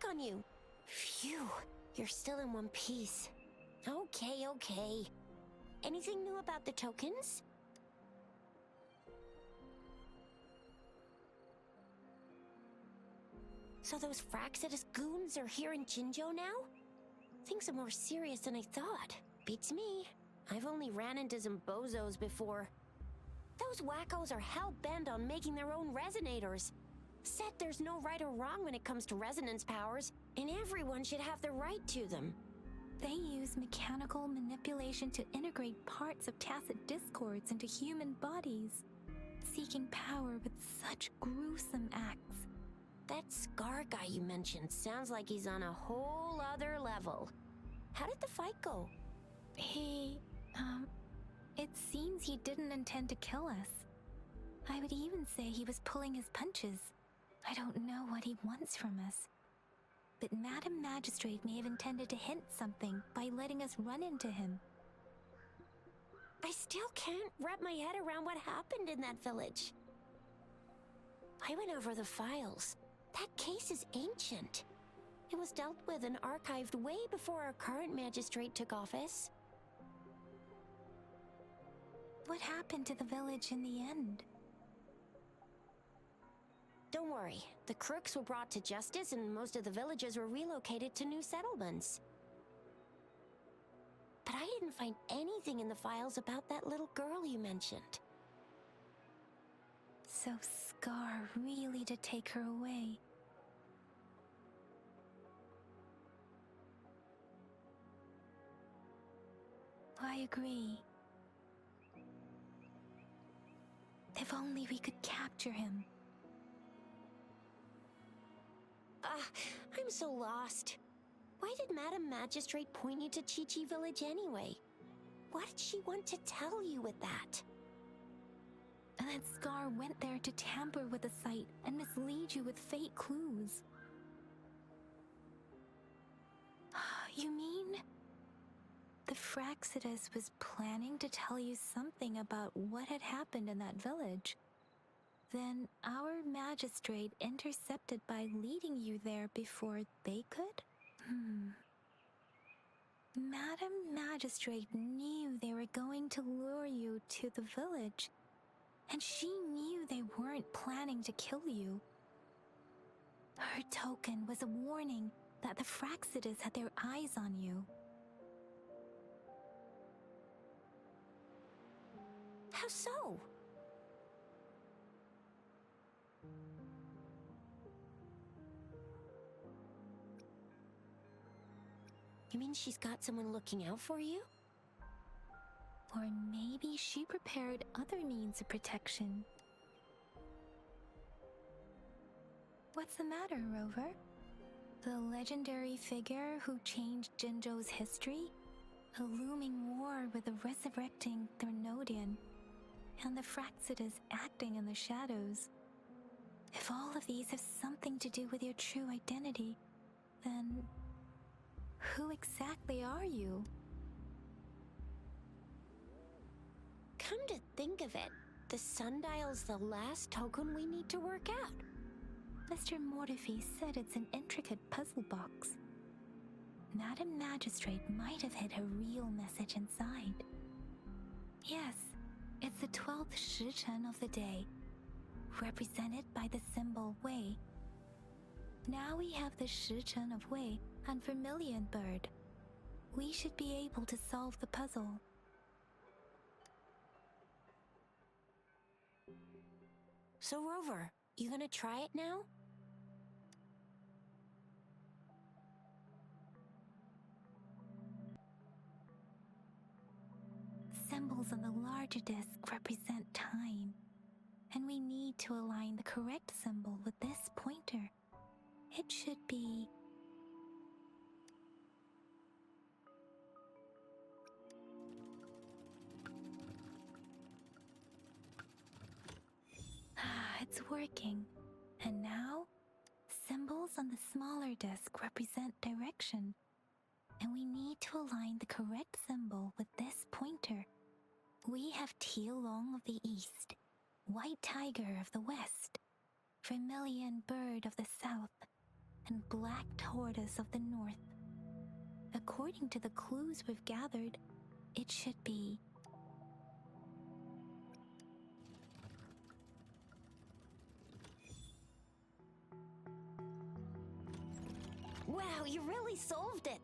on you. Phew, you're still in one piece. Okay. Anything new about the tokens? So those Fraxidus goons are here in Jinzhou now? Things are more serious than I thought. Beats me. I've only ran into some bozos before. Those wackos are hell-bent on making their own resonators. Said there's no right or wrong when it comes to resonance powers, and everyone should have the right to them. They use mechanical manipulation to integrate parts of tacit discords into human bodies, seeking power with such gruesome acts. That Scar guy you mentioned sounds like he's on a whole other level. How did the fight go? It seems he didn't intend to kill us. I would even say he was pulling his punches. I don't know what he wants from us. But Madam Magistrate may have intended to hint something by letting us run into him. I still can't wrap my head around what happened in that village. I went over the files. That case is ancient. It was dealt with and archived way before our current magistrate took office. What happened to the village in the end? Don't worry, the crooks were brought to justice and most of the villagers were relocated to new settlements. But I didn't find anything in the files about that little girl you mentioned. So Scar really did take her away. I agree. If only we could capture him. I'm so lost. Why did Madam Magistrate point you to Chi-Chi Village anyway? What did she want to tell you with that? And that Scar went there to tamper with the site and mislead you with fake clues. You mean? The Fraxidus was planning to tell you something about what had happened in that village. Then our magistrate intercepted by leading you there before they could? Madam Magistrate knew they were going to lure you to the village, and she knew they weren't planning to kill you. Her token was a warning that the Fraxidus had their eyes on you. How so? You mean she's got someone looking out for you? Or maybe she prepared other means of protection. What's the matter, Rover? The legendary figure who changed Jinzhou's history? A looming war with the resurrecting Thermodian, and the Fraxidus acting in the shadows. If all of these have something to do with your true identity, then who exactly are you? Come to think of it, the sundial's the last token we need to work out. Mr. Mortefi said it's an intricate puzzle box. Madam Magistrate might have hid a real message inside. Yes, it's the 12th Shichen of the day, represented by the symbol Wei. Now we have the Shichen of Wei and Vermilion Bird. We should be able to solve the puzzle. So Rover, you gonna try it now? Symbols on the larger disc represent time, and we need to align the correct symbol with this pointer. It should be... It's working. And now, symbols on the smaller disc represent direction, and we need to align the correct symbol with this pointer. We have Tielong of the east, White Tiger of the west, Vermilion Bird of the south, and black tortoise of the north. According to the clues we've gathered, it should be... Wow, you really solved it!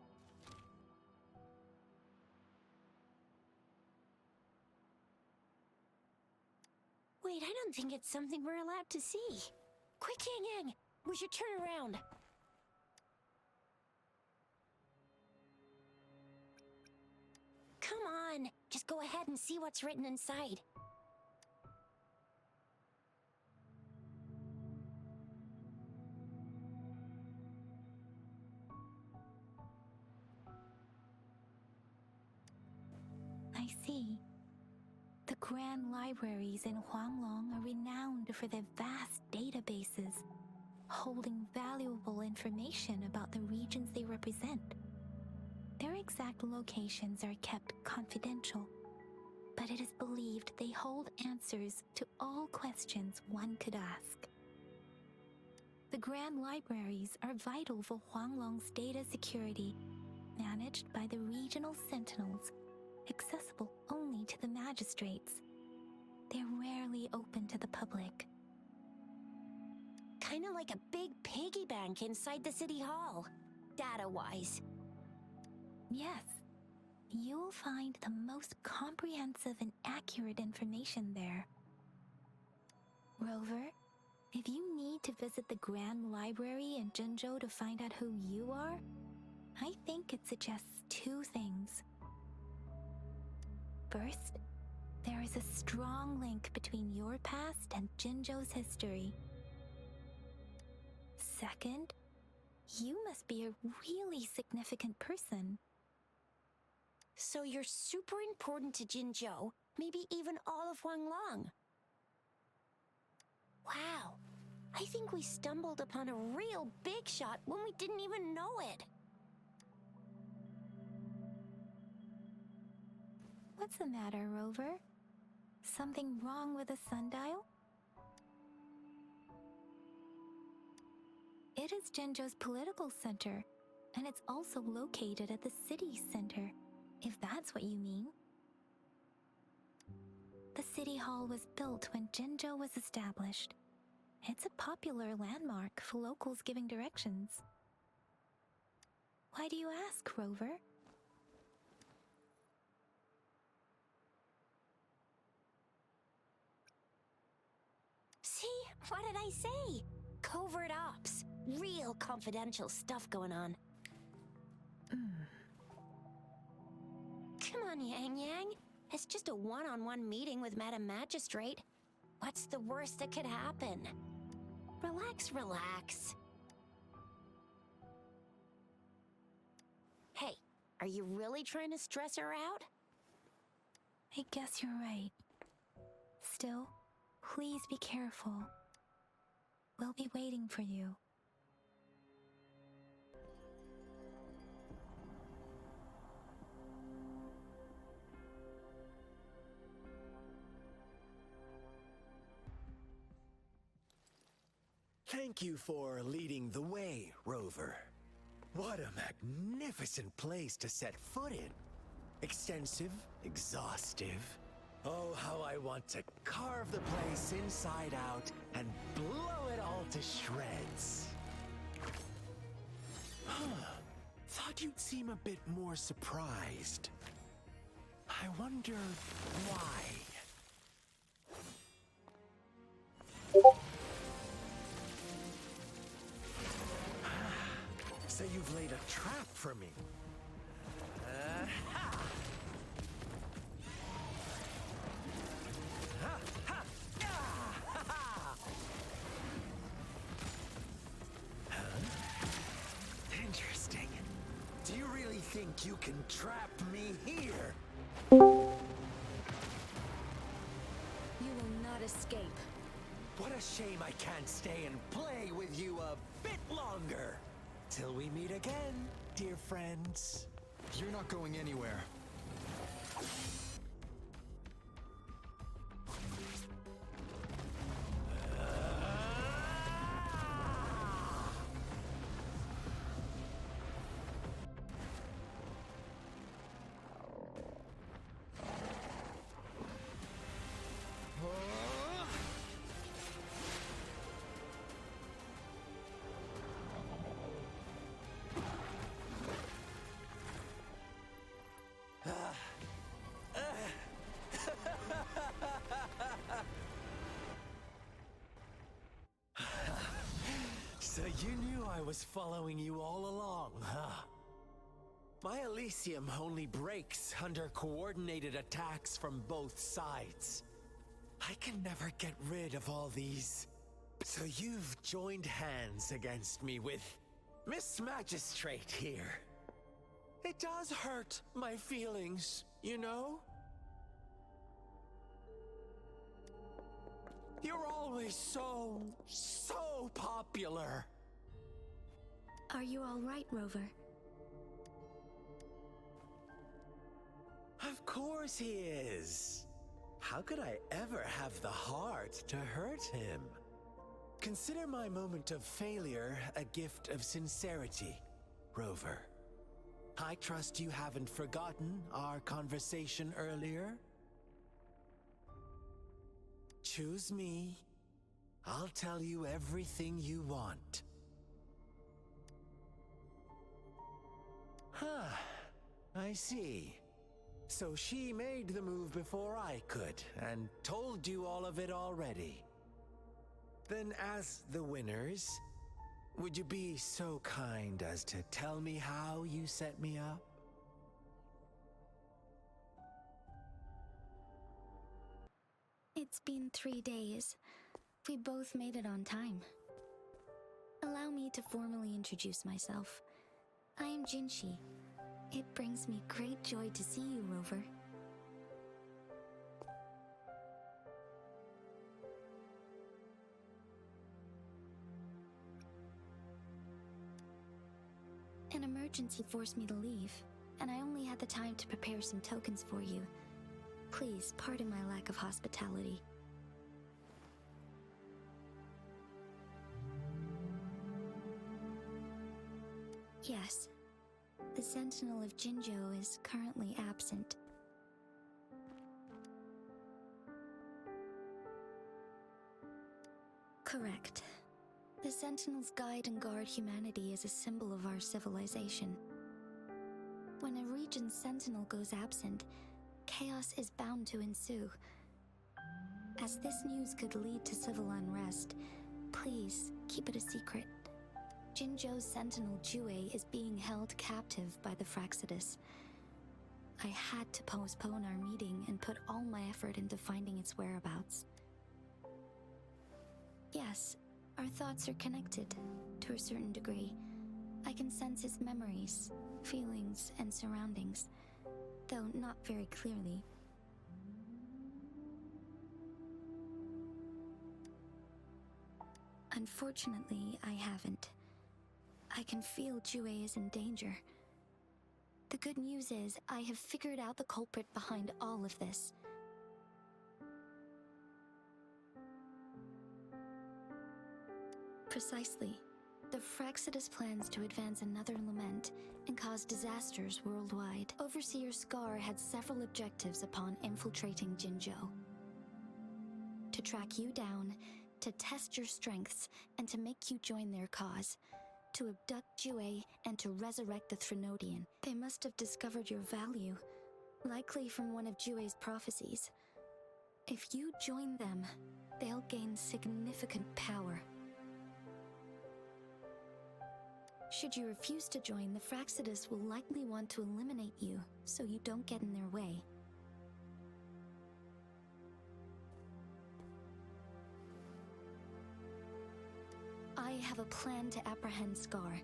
Wait, I don't think it's something we're allowed to see. Quick, Yang Yang! We should turn around. Come on, just go ahead and see what's written inside. I see. The grand libraries in Huanglong are renowned for their vast databases, holding valuable information about the regions they represent. Their exact locations are kept confidential, but it is believed they hold answers to all questions one could ask. The grand libraries are vital for Huanglong's data security, managed by the regional sentinels, accessible only to the magistrates. They're rarely open to the public. Kinda like a big piggy bank inside the city hall, data-wise. Yes, you'll find the most comprehensive and accurate information there. Rover, if you need to visit the Grand Library in Jinzhou to find out who you are, I think it suggests two things. First, there is a strong link between your past and Jinzhou's history. Second, you must be a really significant person. So you're super important to Jinzhou, maybe even all of Huanglong. Wow, I think we stumbled upon a real big shot when we didn't even know it. What's the matter, Rover? Something wrong with the sundial? It is Jinzhou's political center, and it's also located at the city center, if that's what you mean. The city hall was built when Jinzhou was established. It's a popular landmark for locals giving directions. Why do you ask, Rover? See? What did I say? Covert ops. Real confidential stuff going on. Come on, Yang Yang. It's just a one-on-one meeting with Madam Magistrate. What's the worst that could happen? Relax, relax. Hey, are you really trying to stress her out? I guess you're right. Still, please be careful. We'll be waiting for you. Thank you for leading the way, Rover. What a magnificent place to set foot in. Extensive, exhaustive. Oh, how I want to carve the place inside out and blow it all to shreds. Thought you'd seem a bit more surprised. I wonder why. So you've laid a trap for me. Interesting. Do you really think you can trap me here? You will not escape. What a shame I can't stay and play with you a bit longer. Till we meet again, dear friends. You're not going anywhere. You knew I was following you all along, huh? My Elysium only breaks under coordinated attacks from both sides. I can never get rid of all these. So you've joined hands against me with Miss Magistrate here. It does hurt my feelings, you know? You're always so popular. Are you all right, Rover? Of course he is. How could I ever have the heart to hurt him? Consider my moment of failure a gift of sincerity, Rover. I trust you haven't forgotten our conversation earlier? Choose me. I'll tell you everything you want. Huh. I see. So she made the move before I could, and told you all of it already. Then as the winners, would you be so kind as to tell me how you set me up? It's been 3 days. We both made it on time. Allow me to formally introduce myself. I am Jinshi. It brings me great joy to see you, Rover. An emergency forced me to leave, and I only had the time to prepare some tokens for you. Please pardon my lack of hospitality. Yes, the Sentinel of Jinzhou is currently absent. Correct. The Sentinels guide and guard humanity as a symbol of our civilization. When a region's Sentinel goes absent, chaos is bound to ensue. As this news could lead to civil unrest, please keep it a secret. Jinzhou's Sentinel Jue is being held captive by the Fraxidus. I had to postpone our meeting and put all my effort into finding its whereabouts. Yes, our thoughts are connected, to a certain degree. I can sense its memories, feelings, and surroundings, though not very clearly. Unfortunately, I haven't. I can feel Jue is in danger. The good news is, I have figured out the culprit behind all of this. Precisely. The Fraxidus plans to advance another lament and cause disasters worldwide. Overseer Scar had several objectives upon infiltrating Jinzhou. To track you down, to test your strengths, and to make you join their cause. To abduct Jue and to resurrect the Threnodian. They must have discovered your value, likely from one of Jue's prophecies. If you join them, they'll gain significant power. Should you refuse to join, the Fraxidus will likely want to eliminate you, so you don't get in their way. I have a plan to apprehend Scar.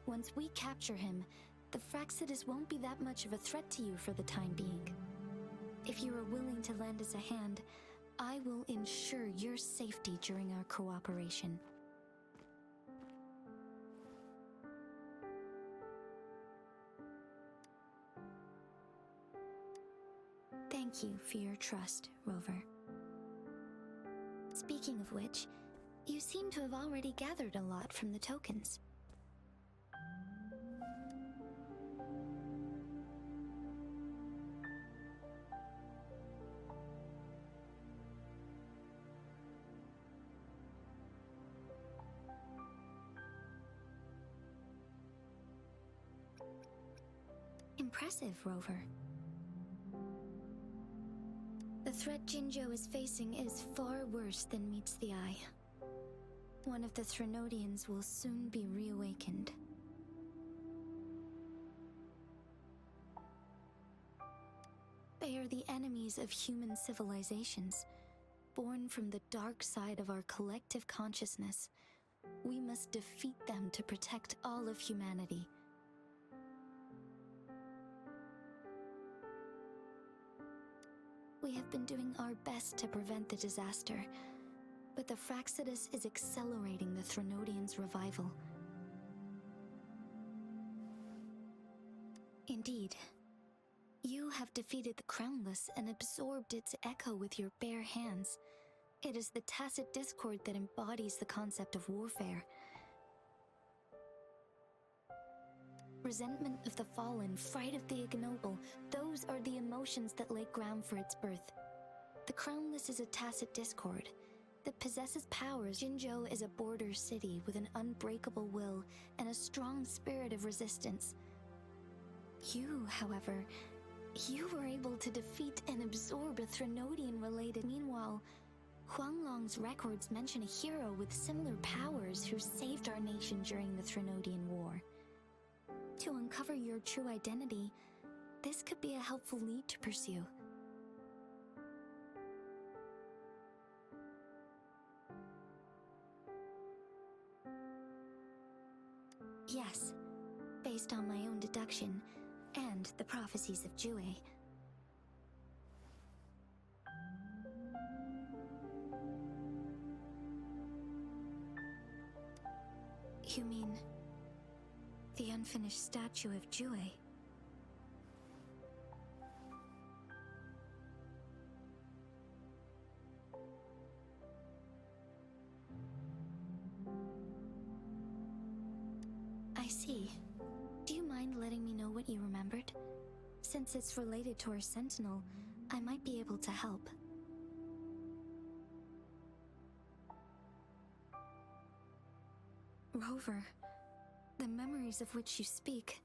Once we capture him, the Fraxidus won't be that much of a threat to you for the time being. If you are willing to lend us a hand, I will ensure your safety during our cooperation. Thank you for your trust, Rover. Speaking of which, you seem to have already gathered a lot from the tokens. Impressive, Rover. The threat Jinzhou is facing is far worse than meets the eye. One of the Threnodians will soon be reawakened. They are the enemies of human civilizations, born from the dark side of our collective consciousness. We must defeat them to protect all of humanity. We have been doing our best to prevent the disaster, but the Fraxidus is accelerating the Threnodians' revival. Indeed, you have defeated the Crownless and absorbed its echo with your bare hands. It is the tacit discord that embodies the concept of warfare. Resentment of the fallen, fright of the ignoble, those are the emotions that lay ground for its birth. The Crownless is a tacit discord that possesses powers. Jinzhou is a border city with an unbreakable will and a strong spirit of resistance. You, however, you were able to defeat and absorb a Threnodian-related. Meanwhile, Huanglong's records mention a hero with similar powers who saved our nation during the Threnodian War. To uncover your true identity, this could be a helpful lead to pursue. Yes, based on my own deduction and the prophecies of Jue. You mean the unfinished statue of Jue? I see. Do you mind letting me know what you remembered? Since it's related to our Sentinel, I might be able to help. Rover, the memories of which you speak.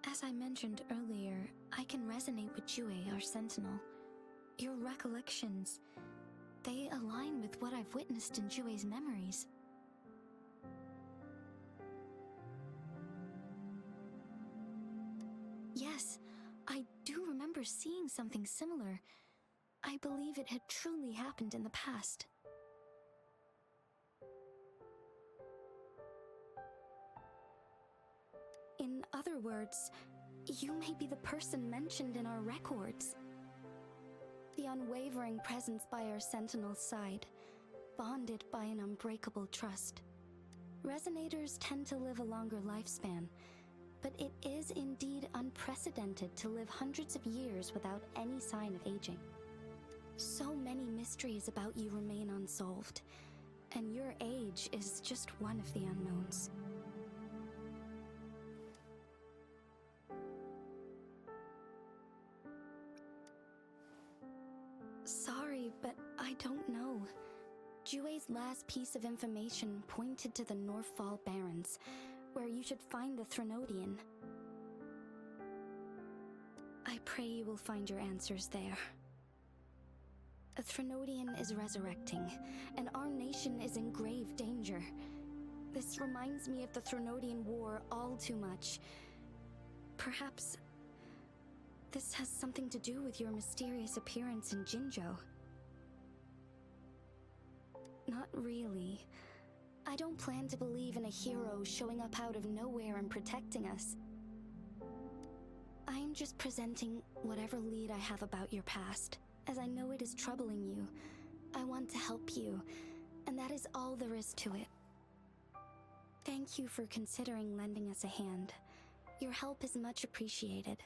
As I mentioned earlier, I can resonate with Jue, our Sentinel. Your recollections, they align with what I've witnessed in Jue's memories. Yes, I do remember seeing something similar. I believe it had truly happened in the past. In other words, you may be the person mentioned in our records. The unwavering presence by our Sentinel's side, bonded by an unbreakable trust. Resonators tend to live a longer lifespan, but it is indeed unprecedented to live hundreds of years without any sign of aging. So many mysteries about you remain unsolved, and your age is just one of the unknowns. Sorry, but I don't know. Jue's last piece of information pointed to the Northfall Barrens, where you should find the Threnodian. I pray you will find your answers there. A Threnodian is resurrecting, and our nation is in grave danger. This reminds me of the Threnodian War all too much. Perhaps this has something to do with your mysterious appearance in Jinzhou. Not really. I don't plan to believe in a hero showing up out of nowhere and protecting us. I'm just presenting whatever lead I have about your past. As I know it is troubling you, I want to help you, and that is all there is to it. Thank you for considering lending us a hand. Your help is much appreciated.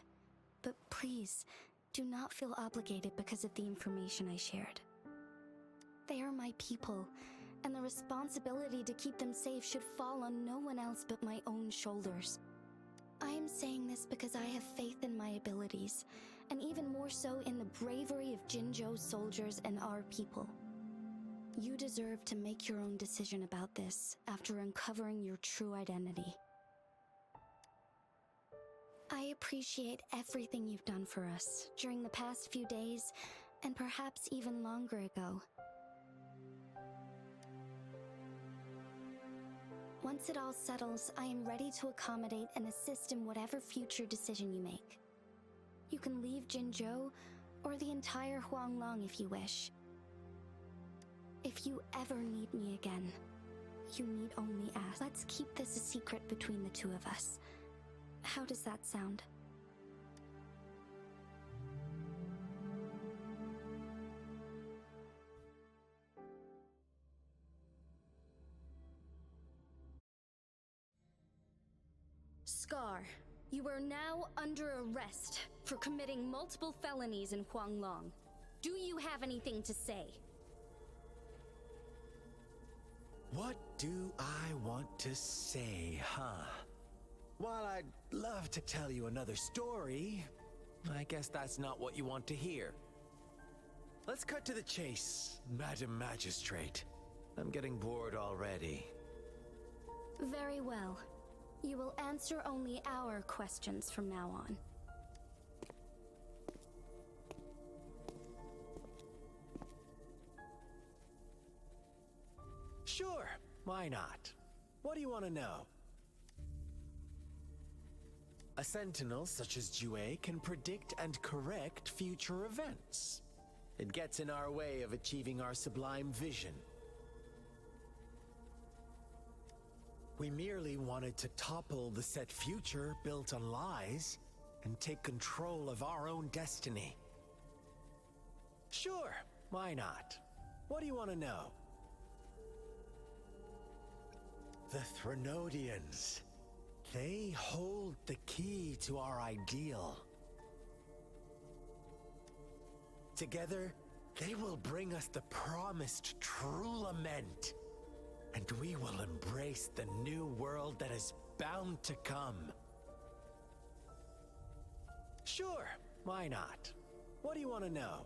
But please, do not feel obligated because of the information I shared. They are my people, and the responsibility to keep them safe should fall on no one else but my own shoulders. I am saying this because I have faith in my abilities, and even more so in the bravery of Jinzhou's soldiers and our people. You deserve to make your own decision about this after uncovering your true identity. I appreciate everything you've done for us during the past few days, and perhaps even longer ago. Once it all settles, I am ready to accommodate and assist in whatever future decision you make. You can leave Jinzhou, or the entire Huanglong if you wish. If you ever need me again, you need only ask. Let's keep this a secret between the two of us. How does that sound? Scar, you are now under arrest for committing multiple felonies in Huanglong. Do you have anything to say? What do I want to say, huh? While I'd love to tell you another story, I guess that's not what you want to hear. Let's cut to the chase, Madam Magistrate. I'm getting bored already. Very well. You will answer only our questions from now on. Sure, why not? What do you want to know? A sentinel such as Jue can predict and correct future events. It gets in our way of achieving our sublime vision. We merely wanted to topple the set future built on lies and take control of our own destiny. Sure, why not? What do you want to know? The Threnodians. They hold the key to our ideal. Together, they will bring us the promised true lament. And we will embrace the new world that is bound to come. Sure, why not? What do you want to know?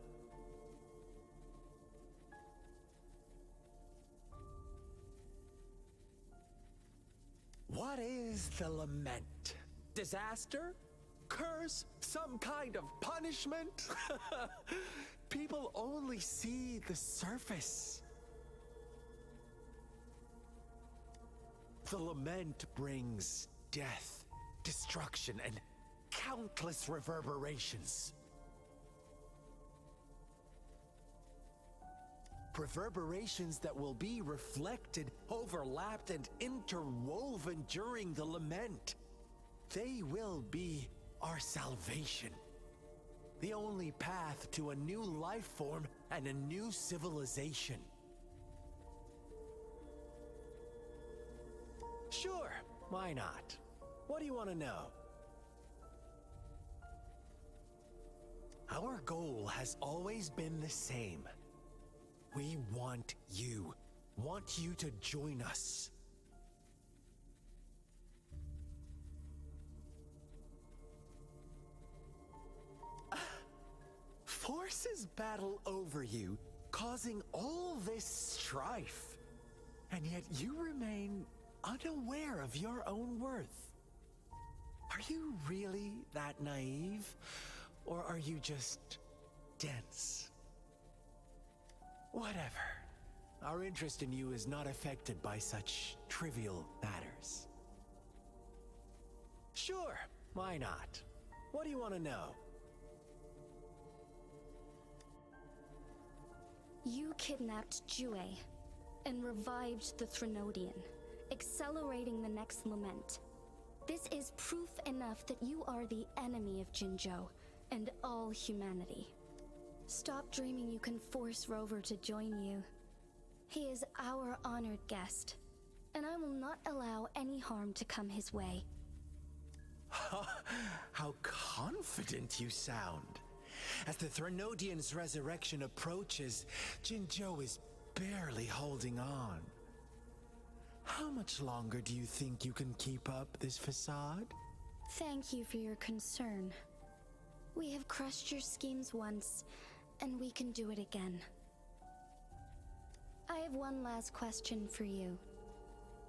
What is the lament? Disaster? Curse? Some kind of punishment? People only see the surface. The lament brings death, destruction, and countless reverberations. Reverberations that will be reflected, overlapped, and interwoven during the lament. They will be our salvation. The only path to a new life form and a new civilization. Sure, why not? What do you want to know? Our goal has always been the same. We want you to join us. Forces battle over you, causing all this strife. And yet you remain unaware of your own worth. Are you really that naive? Or are you just dense? Whatever. Our interest in you is not affected by such trivial matters. Sure, why not? What do you want to know? You kidnapped Jue and revived the Threnodian, accelerating the next lament. This is proof enough that you are the enemy of Jinzhou and all humanity. Stop dreaming you can force Rover to join you. He is our honored guest, and I will not allow any harm to come his way. How confident you sound. As the Threnodian's resurrection approaches, Jinzhou is barely holding on. How much longer do you think you can keep up this facade? Thank you for your concern. We have crushed your schemes once, and we can do it again. I have one last question for you.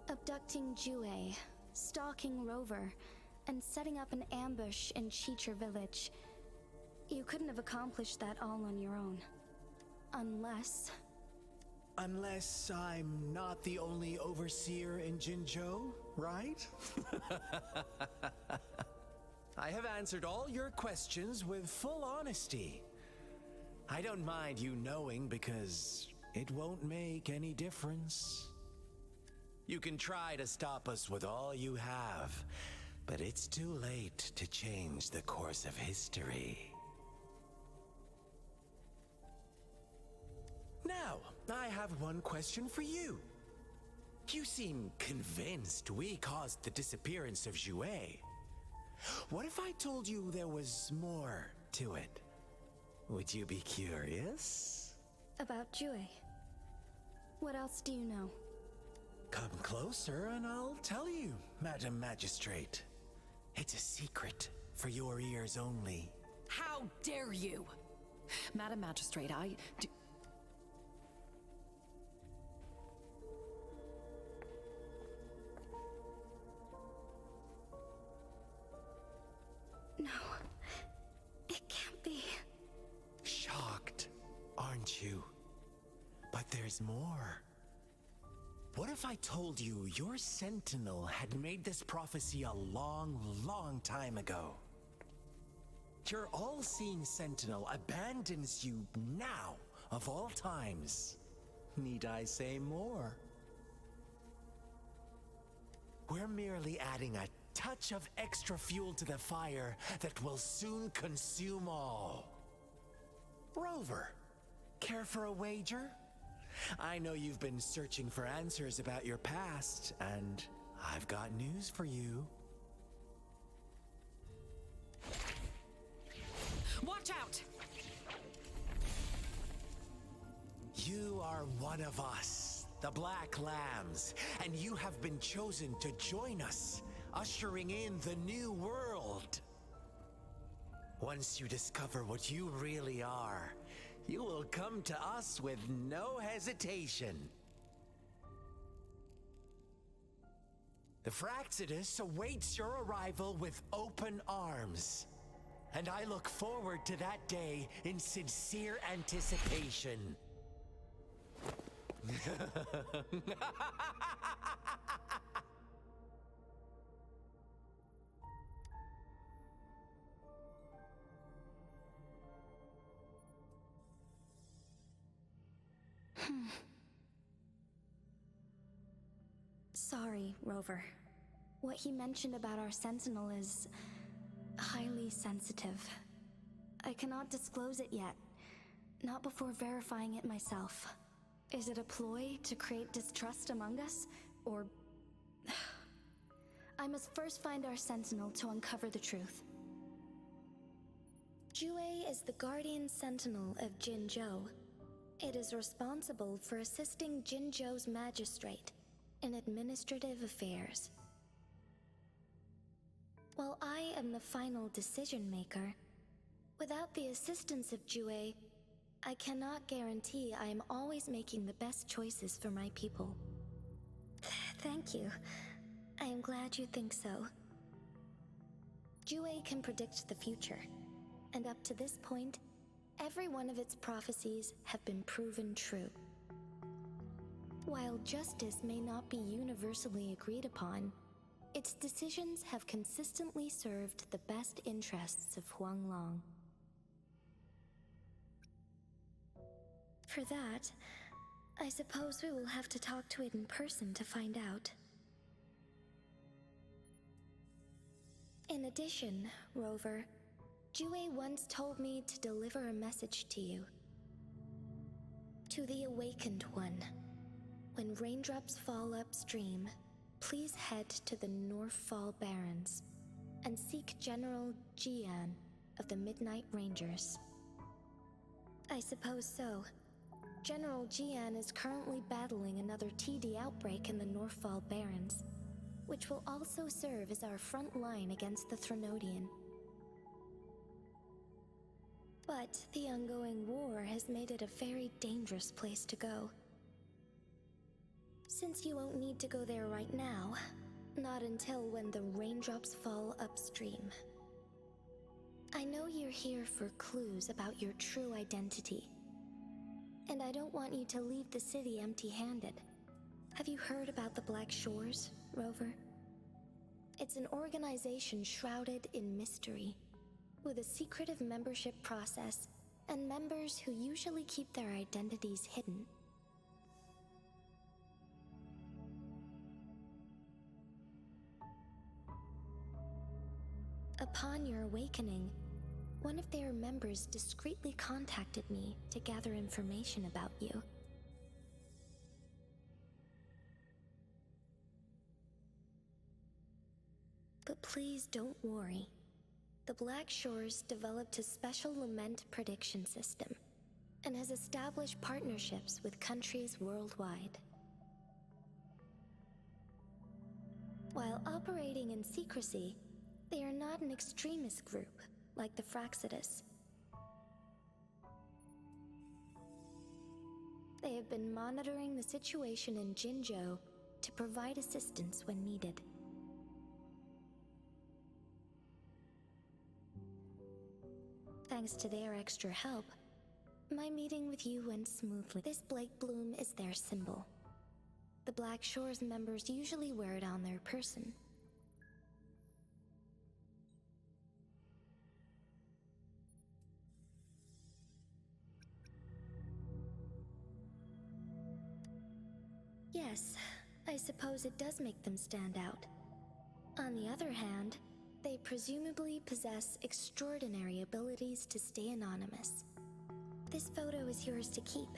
Abducting Jue, stalking Rover, and setting up an ambush in Cheecher village. You couldn't have accomplished that all on your own. Unless... Unless I'm not the only overseer in Jinzhou, right? I have answered all your questions with full honesty. I don't mind you knowing because it won't make any difference. You can try to stop us with all you have, but it's too late to change the course of history. Now, I have one question for you. You seem convinced we caused the disappearance of Jue. What if I told you there was more to it? Would you be curious? About Jue. What else do you know? Come closer and I'll tell you, Madam Magistrate. It's a secret for your ears only. How dare you! Madam Magistrate, I do... No. It can't be. Shocked, aren't you? But there's more. What if I told you your sentinel had made this prophecy a long, long time ago? Your all-seeing sentinel abandons you now, of all times. Need I say more? We're merely adding a touch of extra fuel to the fire that will soon consume all. Rover, care for a wager? I know you've been searching for answers about your past, and I've got news for you. Watch out! You are one of us, the Black Lambs, and you have been chosen to join us, ushering in the new world. Once you discover what you really are, you will come to us with no hesitation. The Fraxidus awaits your arrival with open arms, and I look forward to that day in sincere anticipation. Sorry, Rover. What he mentioned about our sentinel is highly sensitive. I cannot disclose it yet, not before verifying it myself. Is it a ploy to create distrust among us, or... I must first find our sentinel to uncover the truth. Jue is the guardian sentinel of Jinzhou. It is responsible for assisting Jinzhou's magistrate in administrative affairs. While I am the final decision maker, without the assistance of Jue, I cannot guarantee I am always making the best choices for my people. Thank you. I am glad you think so. Jue can predict the future, and up to this point, every one of its prophecies have been proven true. While justice may not be universally agreed upon, its decisions have consistently served the best interests of Huanglong. For that, I suppose we will have to talk to it in person to find out. In addition, Rover, Jue once told me to deliver a message to you. To the Awakened One. When raindrops fall upstream, please head to the Northfall Barrens and seek General Jian of the Midnight Rangers. I suppose so. General Jian is currently battling another TD outbreak in the Northfall Barrens, which will also serve as our front line against the Threnodian. But the ongoing war has made it a very dangerous place to go. Since you won't need to go there right now, Not until when the raindrops fall upstream. I know you're here for clues about your true identity. And I don't want you to leave the city empty-handed. Have you heard about the Black Shores, Rover? It's an organization shrouded in mystery, with a secretive membership process and members who usually keep their identities hidden. Upon your awakening, one of their members discreetly contacted me to gather information about you. But please don't worry. The Black Shores developed a special lament prediction system and has established partnerships with countries worldwide. While operating in secrecy, they are not an extremist group like the Fraxidus. They have been monitoring the situation in Jinzhou to provide assistance when needed. Thanks to their extra help, my meeting with you went smoothly. This Blake Bloom is their symbol. The Black Shores members usually wear it on their person. Yes, I suppose it does make them stand out. On the other hand, they presumably possess extraordinary abilities to stay anonymous. This photo is yours to keep.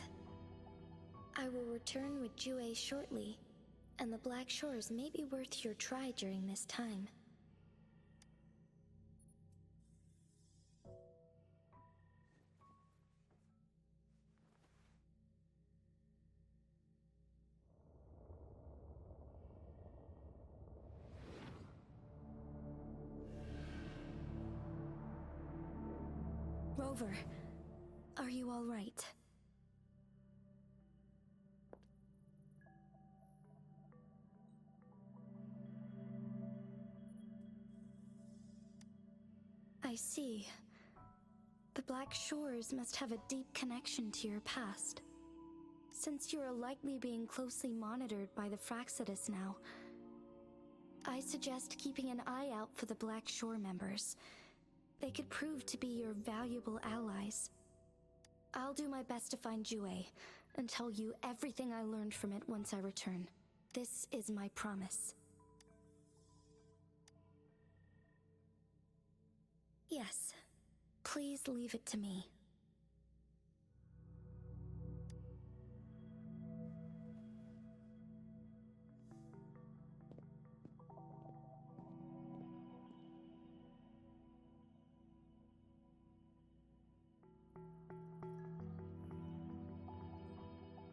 I will return with Jue shortly, and the Black Shores may be worth your try during this time. Rover, are you all right? I see. The Black Shores must have a deep connection to your past. Since you are likely being closely monitored by the Fraxidus now, I suggest keeping an eye out for the Black Shore members. They could prove to be your valuable allies. I'll do my best to find Jue and tell you everything I learned from it once I return. This is my promise. Yes, please leave it to me.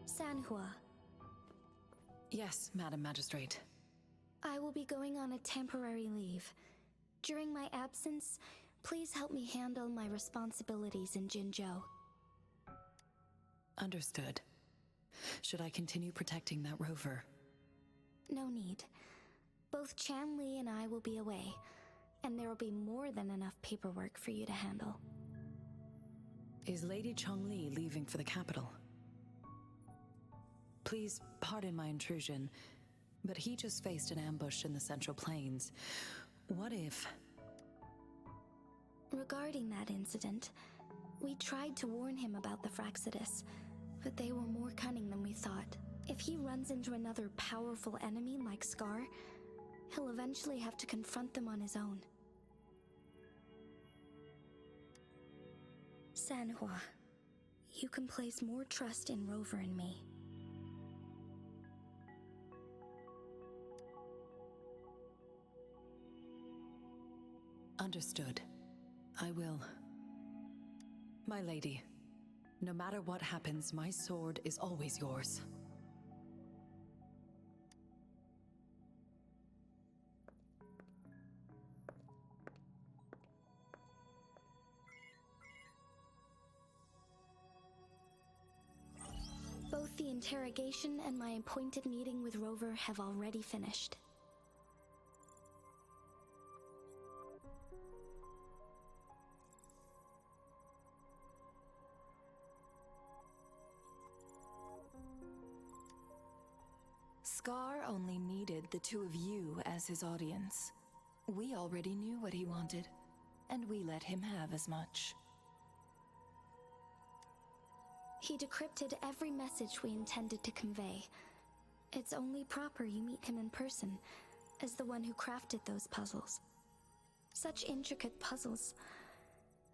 Sanhua. Yes, Madam Magistrate. I will be going on a temporary leave. During my absence, please help me handle my responsibilities in Jinzhou. Understood. Should I continue protecting that rover? No need. Both Chanli and I will be away, and there will be more than enough paperwork for you to handle. Is Lady Chongli leaving for the capital? Please pardon my intrusion, but he just faced an ambush in the Central Plains. What if... Regarding that incident, we tried to warn him about the Fraxidus, but they were more cunning than we thought. If he runs into another powerful enemy like Scar, he'll eventually have to confront them on his own. Sanhua, you can place more trust in Rover and me. Understood. I will. My lady, no matter what happens, my sword is always yours. Both the interrogation and my appointed meeting with Rover have already finished. the two of you as his audience. We already knew what he wanted, and we let him have as much. He decrypted every message we intended to convey. It's only proper you meet him in person, as the one who crafted those puzzles. Such intricate puzzles.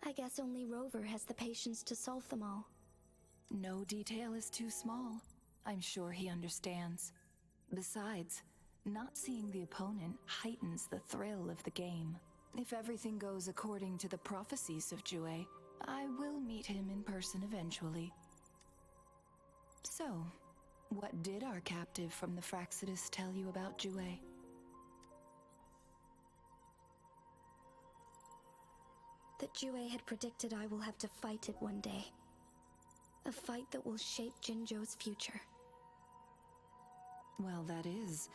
I guess only Rover has the patience to solve them all. No detail is too small. I'm sure he understands. Besides, not seeing the opponent heightens the thrill of the game. If everything goes according to the prophecies of Jue, I will meet him in person eventually. So, what did our captive from the Fraxidus tell you about Jue? That Jue had predicted I will have to fight it one day. A fight that will shape Jinzhou's future. Well, that is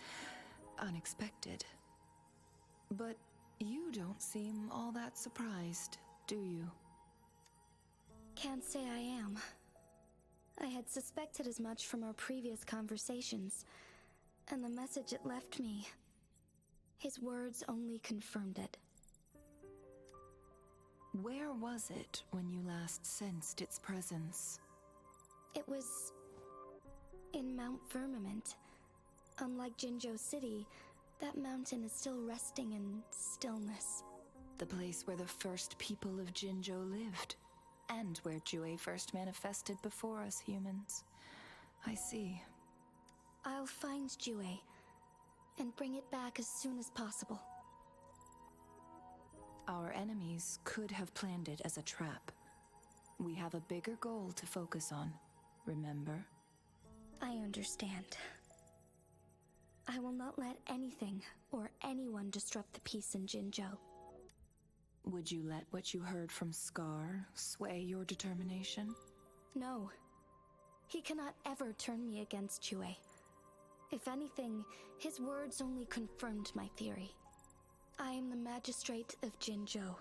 unexpected. But you don't seem all that surprised, do you? Can't say I am. I had suspected as much from our previous conversations, and the message it left me, his words only confirmed it. Where was it when you last sensed its presence? It was in Mount Firmament. Unlike Jinzhou City, that mountain is still resting in stillness. The place where the first people of Jinzhou lived, and where Jue first manifested before us humans. I see. I'll find Jue and bring it back as soon as possible. Our enemies could have planned it as a trap. We have a bigger goal to focus on, remember? I understand. I will not let anything or anyone disrupt the peace in Jinzhou. Would you let what you heard from Scar sway your determination? No. He cannot ever turn me against Jue. If anything, his words only confirmed my theory. I am the magistrate of Jinzhou,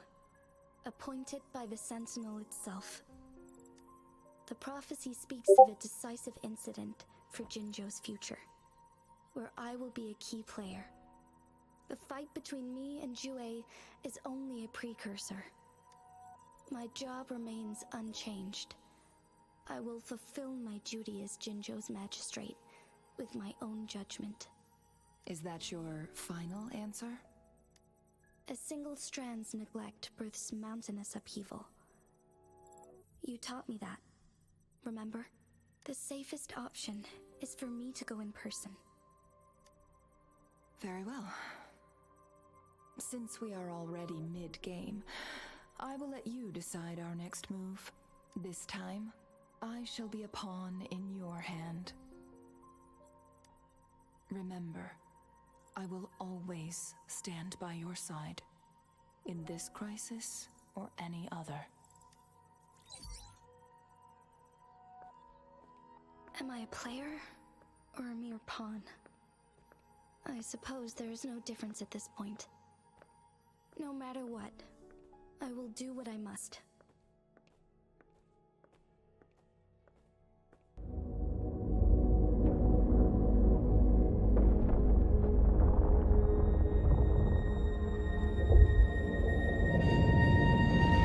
appointed by the Sentinel itself. The prophecy speaks of a decisive incident for Jinzhou's future, where I will be a key player. The fight between me and Jue is only a precursor. My job remains unchanged. I will fulfill my duty as Jinzhou's magistrate with my own judgment. Is that your final answer? A single strand's neglect births mountainous upheaval. You taught me that, remember? The safest option is for me to go in person. Very well. Since we are already mid-game, I will let you decide our next move. This time, I shall be a pawn in your hand. Remember, I will always stand by your side, in this crisis or any other. Am I a player or a mere pawn? I suppose there is no difference at this point. No matter what, I will do what I must.